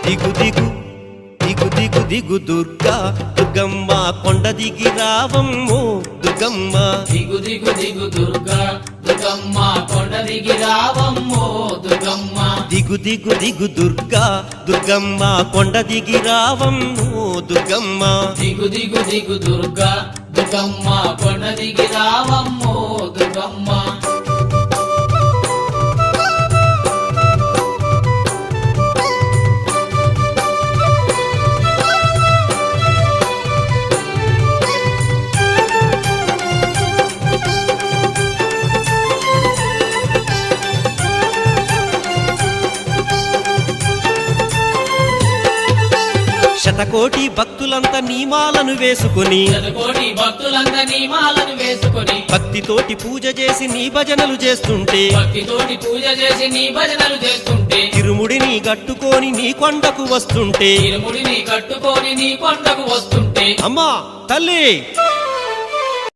దిగు దిగు దిగు దిగు దిగు దుర్గా దుర్గమ్మ కొండ దిగి రావమ్మో దుర్గమ్మ దిగు దిగు దిగు దుర్గా దుర్గమ్మ కొండ దిగి రావమ్మో దుర్గమ్మ దిగు దిగు దిగు దుర్గా దుర్గమ్మ కొండ దిగి రావమ్మో దుర్గమ్మ దిగు దిగు దిగు దుర్గా దుర్గమ్మ కొండ దిగి రావమ్మో దుర్గమ్మ శతకోటి భక్తులంతా నియమాలను వేసుకుని శతకోటి భక్తులంతా నియమాలను వేసుకొని భక్తితోటి పూజ చేసి నీ భజనలు చేస్తుంటే భక్తితోటి పూజ చేసి నీ భజనలు చేస్తుంటే తిరుముడిని గట్టుకొని నీ కొండకు వస్తుంటే ఇరుముడిని కట్టుకొని నీ కొండకు వస్తుంటే అమ్మా తల్లి